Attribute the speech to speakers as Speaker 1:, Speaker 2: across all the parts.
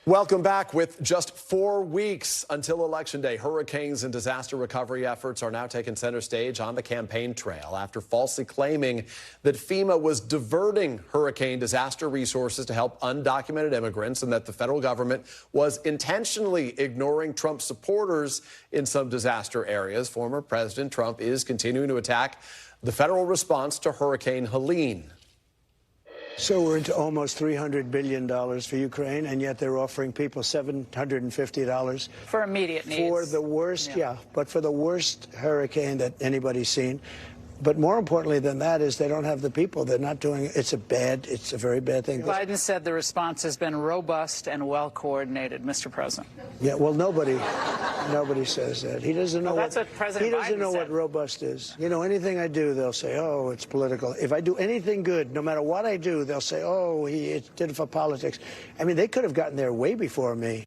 Speaker 1: Welcome back. With just 4 weeks until Election Day, hurricanes and disaster recovery efforts are now taking center stage on the campaign trail after falsely claiming that FEMA was diverting hurricane disaster resources to help undocumented immigrants and that the federal government was intentionally ignoring Trump supporters in some disaster areas. Former President Trump is continuing to attack the federal response to Hurricane Helene.
Speaker 2: So we're into almost $300 billion for Ukraine, and yet they're offering people $750
Speaker 3: for immediate needs.
Speaker 2: For the worst, but for the worst hurricane that anybody's seen. But more importantly than that is they don't have the people. They're not doing it. It's a very bad thing.
Speaker 3: Biden said the response has been robust and well coordinated, Mr. President.
Speaker 2: Yeah, well, nobody says that. He doesn't know
Speaker 3: that's what President Biden
Speaker 2: doesn't know
Speaker 3: said.
Speaker 2: what robust is. You know, anything I do, they'll say, oh, it's political. If I do anything good, no matter what I do, they'll say, oh, he did it for politics. I mean, they could have gotten there way before me.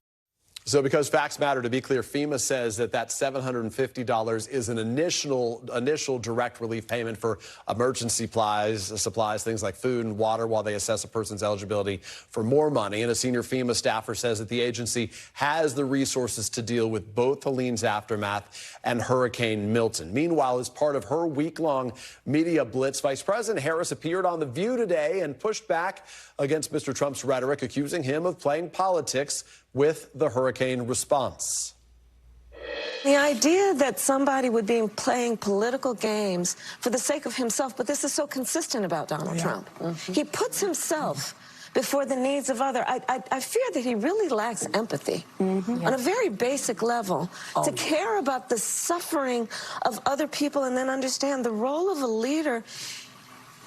Speaker 1: So because facts matter, to be clear, FEMA says that $750 is an initial direct relief payment for emergency supplies, things like food and water, while they assess a person's eligibility for more money. And a senior FEMA staffer says that the agency has the resources to deal with both Helene's aftermath and Hurricane Milton. Meanwhile, as part of her week-long media blitz, Vice President Harris appeared on The View today and pushed back against Mr. Trump's rhetoric, accusing him of playing politics with the hurricane response.
Speaker 4: The idea that somebody would be playing political games for the sake of himself, but this is so consistent about Donald Trump. He puts himself before the needs of others. I fear that he really lacks empathy on a very basic level to care about the suffering of other people and then understand the role of a leader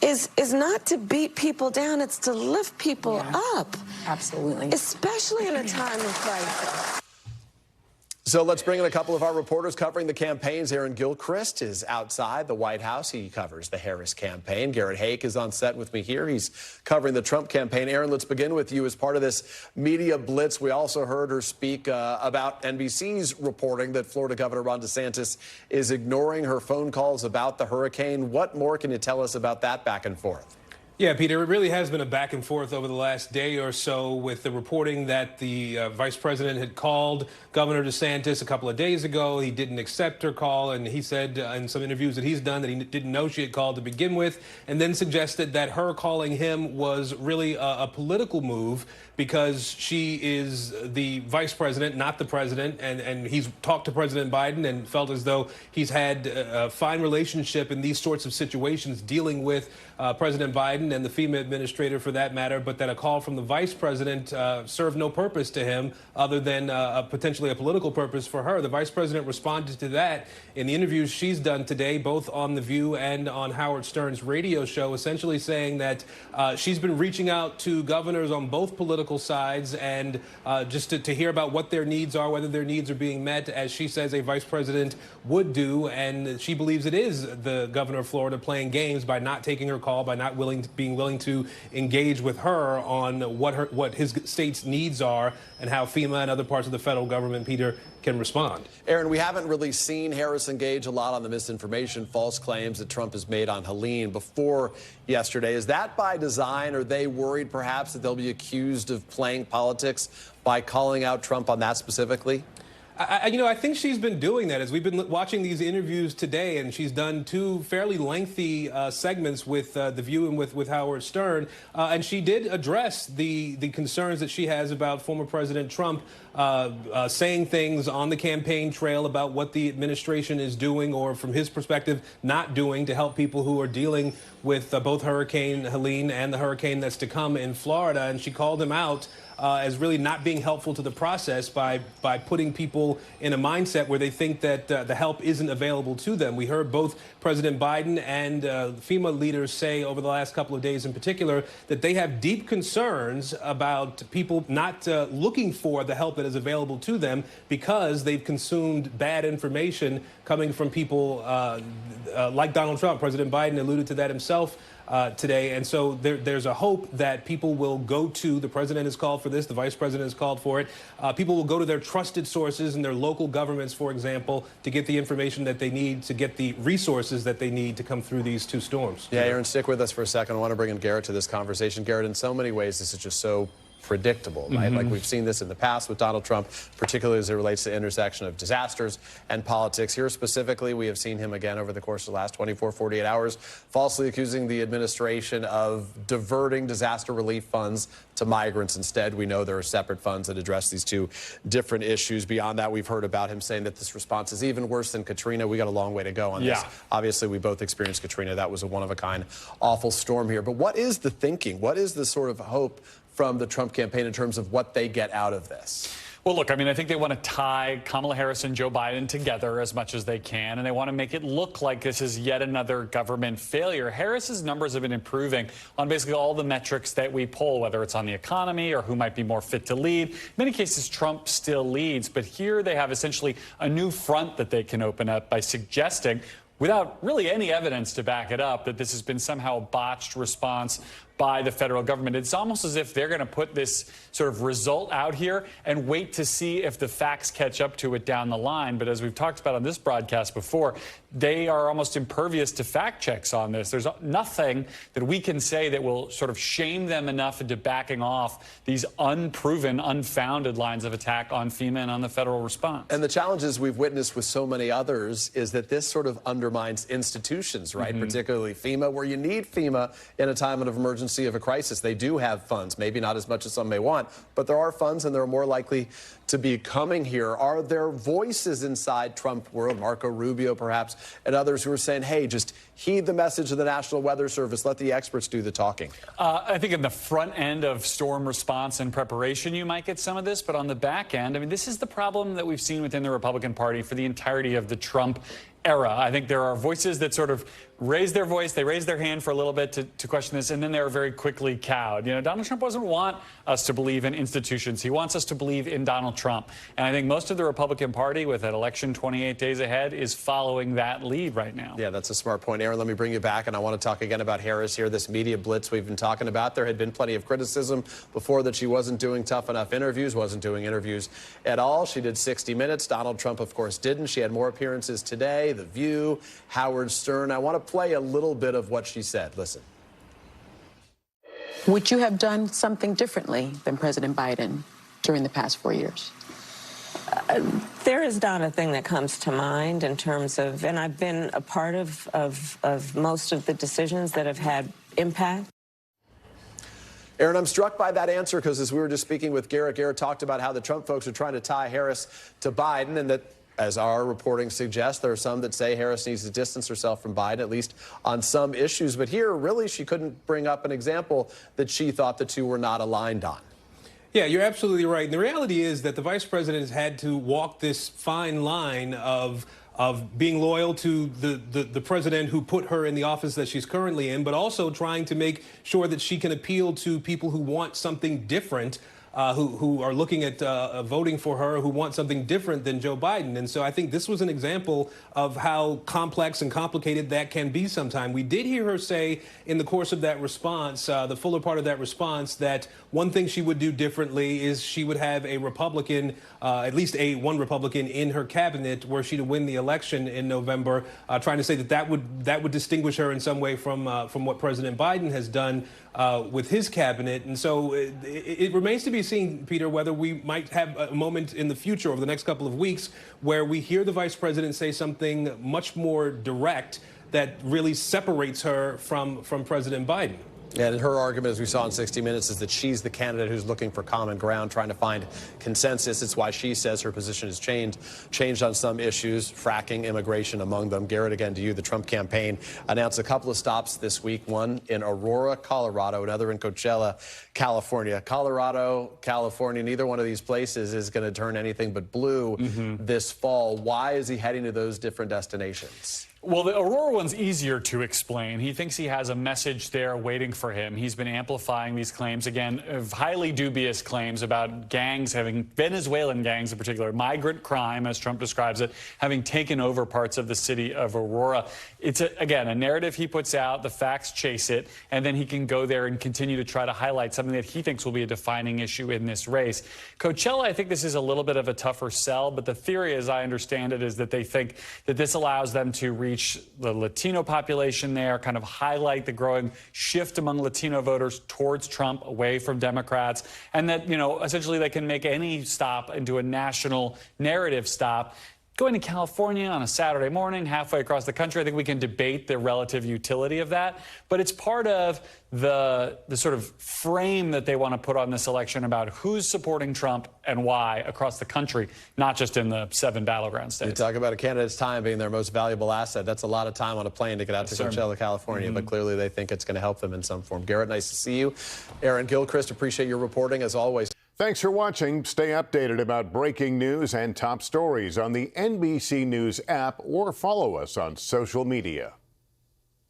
Speaker 4: is not to beat people down, it's to lift people up.
Speaker 5: Absolutely.
Speaker 4: Especially in a time of crisis.
Speaker 1: So let's bring in a couple of our reporters covering the campaigns. Aaron Gilchrist is outside the White House. He covers the Harris campaign. Garrett Haake is on set with me here. He's covering the Trump campaign. Aaron, let's begin with you. As part of this media blitz, we also heard her speak about NBC's reporting that Florida Governor Ron DeSantis is ignoring her phone calls about the hurricane. What more can you tell us about that back and forth?
Speaker 6: Yeah, Peter, it really has been a back and forth over the last day or so with the reporting that the vice president had called Governor DeSantis a couple of days ago. He didn't accept her call, and he said in some interviews that he's done that he didn't know she had called to begin with, and then suggested that her calling him was really a political move because she is the vice president, not the president, and he's talked to President Biden and felt as though he's had a fine relationship in these sorts of situations dealing with President Biden and the FEMA administrator for that matter, but that a call from the vice president served no purpose to him other than potentially a political purpose for her. The vice president responded to that in the interviews she's done today, both on The View and on Howard Stern's radio show, essentially saying that she's been reaching out to governors on both political sides and just to hear about what their needs are, whether their needs are being met, as she says a vice president would do. And she believes it is the governor of Florida playing games by not taking her call, by not being willing to engage with her on what his state's needs are and how FEMA and other parts of the federal government, Peter, can respond.
Speaker 1: Aaron, we haven't really seen Harris engage a lot on the misinformation, false claims that Trump has made on Helene before yesterday. Is that by design? Are they worried perhaps that they'll be accused of playing politics by calling out Trump on that specifically?
Speaker 6: I think she's been doing that as we've been watching these interviews today, and she's done two fairly lengthy segments with The View and with Howard Stern, and she did address the concerns that she has about former President Trump saying things on the campaign trail about what the administration is doing or, from his perspective, not doing to help people who are dealing with both Hurricane Helene and the hurricane that's to come in Florida. And she called him out as really not being helpful to the process by putting people in a mindset where they think that the help isn't available to them. We heard both President Biden and FEMA leaders say over the last couple of days in particular that they have deep concerns about people not looking for the help that is available to them because they've consumed bad information coming from people like Donald Trump. President Biden alluded to that himself today. And so there's a hope that people will go to, the president has called for this, the vice president has called for it, people will go to their trusted sources and their local governments, for example, to get the information that they need, to get the resources that they need to come through these two storms.
Speaker 1: Yeah, Aaron, stick with us for a second. I want to bring in Garrett to this conversation. Garrett, in so many ways, this is just so predictable, right? Like we've seen this in the past with Donald Trump, particularly as it relates to the intersection of disasters and politics. Here specifically, we have seen him again over the course of the last 24, 48 hours, falsely accusing the administration of diverting disaster relief funds to migrants instead. We know there are separate funds that address these two different issues. Beyond that, we've heard about him saying that this response is even worse than Katrina. We got a long way to go on this. Obviously, we both experienced Katrina. That was a one-of-a-kind, awful storm here. But what is the thinking? What is the sort of hope from the Trump campaign in terms of what they get out of this?
Speaker 5: Well, look, I mean, I think they want to tie Kamala Harris and Joe Biden together as much as they can, and they want to make it look like this is yet another government failure. Harris's numbers have been improving on basically all the metrics that we poll, whether it's on the economy or who might be more fit to lead. In many cases, Trump still leads, but here they have essentially a new front that they can open up by suggesting, without really any evidence to back it up, that this has been somehow a botched response by the federal government. It's almost as if they're going to put this sort of result out here and wait to see if the facts catch up to it down the line. But as we've talked about on this broadcast before, they are almost impervious to fact checks on this. There's nothing that we can say that will sort of shame them enough into backing off these unproven, unfounded lines of attack on FEMA and on the federal response.
Speaker 1: And the challenges we've witnessed with so many others is that this sort of undermines institutions, right? Particularly FEMA, where you need FEMA in a time of emergency, of a crisis. They do have funds, maybe not as much as some may want, but there are funds and they're more likely to be coming here. Are there voices inside Trump world, Marco Rubio perhaps, and others who are saying, hey, just heed the message of the National Weather Service, let the experts do the talking?
Speaker 5: I think in the front end of storm response and preparation, you might get some of this, but on the back end, I mean, this is the problem that we've seen within the Republican Party for the entirety of the Trump era. I think there are voices that sort of raise their voice, they raise their hand for a little bit to question this, and then they're very quickly cowed. You know, Donald Trump doesn't want us to believe in institutions. He wants us to believe in Donald Trump. And I think most of the Republican Party, with an election 28 days ahead, is following that lead right now.
Speaker 1: Yeah, that's a smart point. Aaron, let me bring you back, and I want to talk again about Harris here, this media blitz we've been talking about. There had been plenty of criticism before that she wasn't doing tough enough interviews, wasn't doing interviews at all. She did 60 Minutes. Donald Trump, of course, didn't. She had more appearances today, The View, Howard Stern. I want to play a little bit of what she said. Listen.
Speaker 7: Would you have done something differently than President Biden during the past 4 years?
Speaker 4: There is not a thing that comes to mind in terms of, and I've been a part of most of the decisions that have had impact.
Speaker 1: Aaron, I'm struck by that answer because as we were just speaking with Garrett talked about how the Trump folks are trying to tie Harris to Biden, and that, as our reporting suggests, there are some that say Harris needs to distance herself from Biden, at least on some issues. But here, really, she couldn't bring up an example that she thought the two were not aligned on.
Speaker 6: Yeah, you're absolutely right. And the reality is that the vice president has had to walk this fine line of being loyal to the president who put her in the office that she's currently in, but also trying to make sure that she can appeal to people who want something different, who are looking at voting for her, who want something different than Joe Biden. And so I think this was an example of how complex and complicated that can be sometimes. We did hear her say in the course of that response, the fuller part of that response, that one thing she would do differently is she would have a Republican, at least one Republican in her cabinet were she to win the election in November, trying to say that would distinguish her in some way from what President Biden has done with his cabinet. And so it remains to be seen, Peter, whether we might have a moment in the future over the next couple of weeks where we hear the vice president say something much more direct that really separates her from President Biden.
Speaker 1: And her argument, as we saw in 60 Minutes, is that she's the candidate who's looking for common ground, trying to find consensus. It's why she says her position has changed on some issues, fracking, immigration among them. Garrett, again to you. The Trump campaign announced a couple of stops this week, one in Aurora, Colorado, another in Coachella, California. Colorado, California, neither one of these places is going to turn anything but blue this fall. Why is he heading to those different destinations?
Speaker 5: Well, the Aurora one's easier to explain. He thinks he has a message there waiting for him. He's been amplifying these claims, again, of highly dubious claims about gangs, Venezuelan gangs in particular, migrant crime, as Trump describes it, having taken over parts of the city of Aurora. It's, again, a narrative he puts out, the facts chase it, and then he can go there and continue to try to highlight something that he thinks will be a defining issue in this race. Coachella, I think this is a little bit of a tougher sell, but the theory, as I understand it, is that they think that this allows them to reach the Latino population there, kind of highlight the growing shift among Latino voters towards Trump, away from Democrats, and that, essentially they can make any stop into a national narrative stop. Going to California on a Saturday morning, halfway across the country, I think we can debate the relative utility of that. But it's part of the sort of frame that they want to put on this election about who's supporting Trump and why across the country, not just in the 7 battleground states.
Speaker 1: You talk about a candidate's time being their most valuable asset. That's a lot of time on a plane to get out to Coachella, California. But clearly they think it's going to help them in some form. Garrett, nice to see you. Aaron Gilchrist, appreciate your reporting as always.
Speaker 8: Thanks for watching. Stay updated about breaking news and top stories on the NBC News app or follow us on social media.